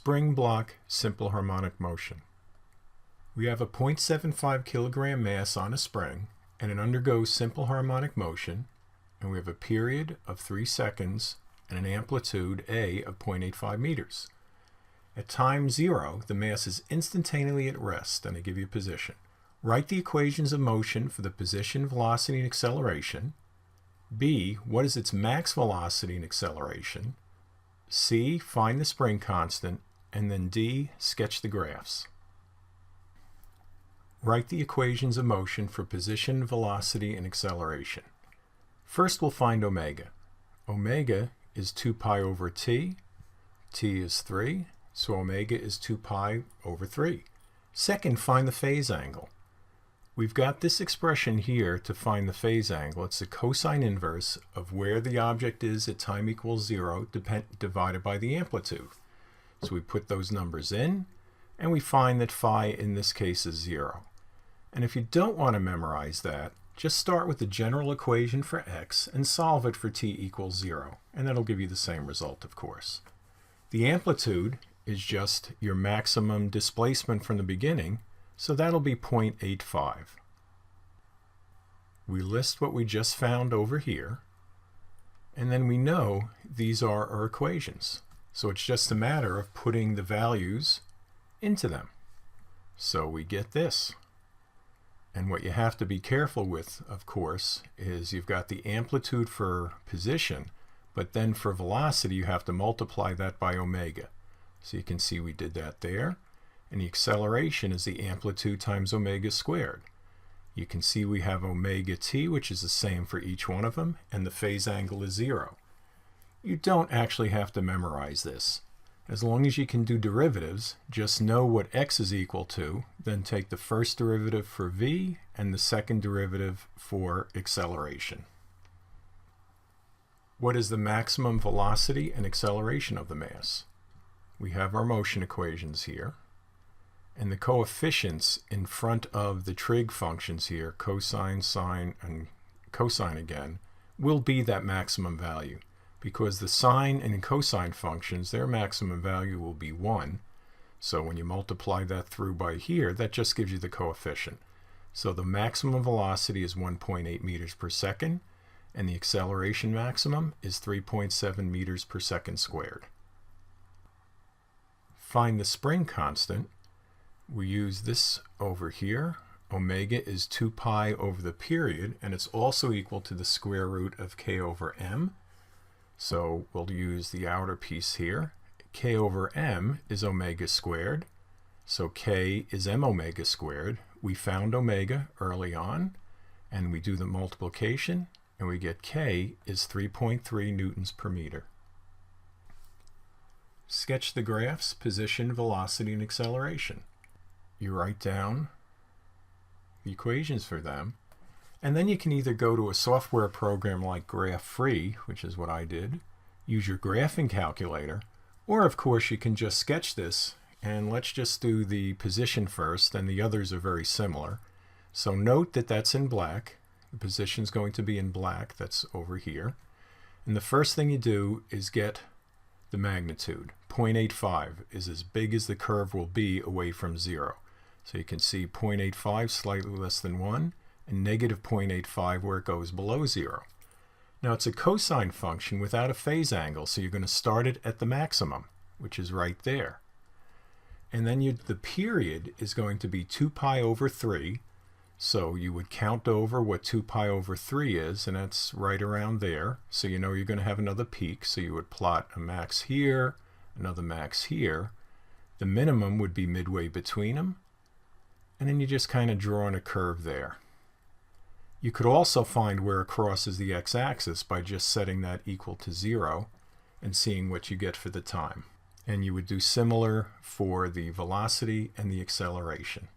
Spring block simple harmonic motion. We have a 0.75 kilogram mass on a spring, and it undergoes simple harmonic motion, and we have a period of 3 seconds and an amplitude A of 0.85 meters. At time 0, the mass is instantaneously at rest, and I give you a position. Write the equations of motion for the position, velocity, and acceleration. B, what is its max velocity and acceleration? C, find the spring constant. And then D, sketch the graphs. Write the equations of motion for position, velocity, and acceleration. First, we'll find omega. Omega is 2 pi over t. T is 3, so omega is 2 pi over 3. Second, find the phase angle. We've got this expression here to find the phase angle. It's the cosine inverse of where the object is at time equals 0 divided by the amplitude. So we put those numbers in, and we find that phi in this case is 0. And if you don't want to memorize that, just start with the general equation for x and solve it for t equals 0, and that'll give you the same result, of course. The amplitude is just your maximum displacement from the beginning, so that'll be 0.85. We list what we just found over here, and then we know these are our equations. So it's just a matter of putting the values into them. So we get this. And what you have to be careful with, of course, is you've got the amplitude for position, but then for velocity you have to multiply that by omega. So you can see we did that there. And the acceleration is the amplitude times omega squared. You can see we have omega t, which is the same for each one of them, and the phase angle is 0. You don't actually have to memorize this. As long as you can do derivatives, just know what x is equal to, then take the first derivative for v and the second derivative for acceleration. What is the maximum velocity and acceleration of the mass? We have our motion equations here. And the coefficients in front of the trig functions here, cosine, sine, and cosine again, will be that maximum value. Because the sine and cosine functions, their maximum value will be 1. So when you multiply that through by here, that just gives you the coefficient. So the maximum velocity is 1.8 meters per second, and the acceleration maximum is 3.7 meters per second squared. Find the spring constant. We use this over here. Omega is 2 pi over the period, and it's also equal to the square root of k over m. So we'll use the outer piece here. K over m is omega squared. So k is m omega squared. We found omega early on, and we do the multiplication, and we get k is 3.3 newtons per meter. Sketch the graphs, position, velocity, and acceleration. You write down the equations for them, and then you can either go to a software program like GraphFree, which is what I did, use your graphing calculator, or of course you can just sketch this, and let's just do the position first, and the others are very similar. So note that that's in black. The position is going to be in black. That's over here. And the first thing you do is get the magnitude. 0.85 is as big as the curve will be away from 0. So you can see 0.85 slightly less than 1, and negative 0.85 where it goes below 0. Now it's a cosine function without a phase angle, so you're going to start it at the maximum, which is right there. And then the period is going to be 2 pi over 3, so you would count over what 2 pi over 3 is, and that's right around there. So you know you're going to have another peak, so you would plot a max here, another max here. The minimum would be midway between them, and then you just kind of draw in a curve there. You could also find where it crosses the x-axis by just setting that equal to 0 and seeing what you get for the time. And you would do similar for the velocity and the acceleration.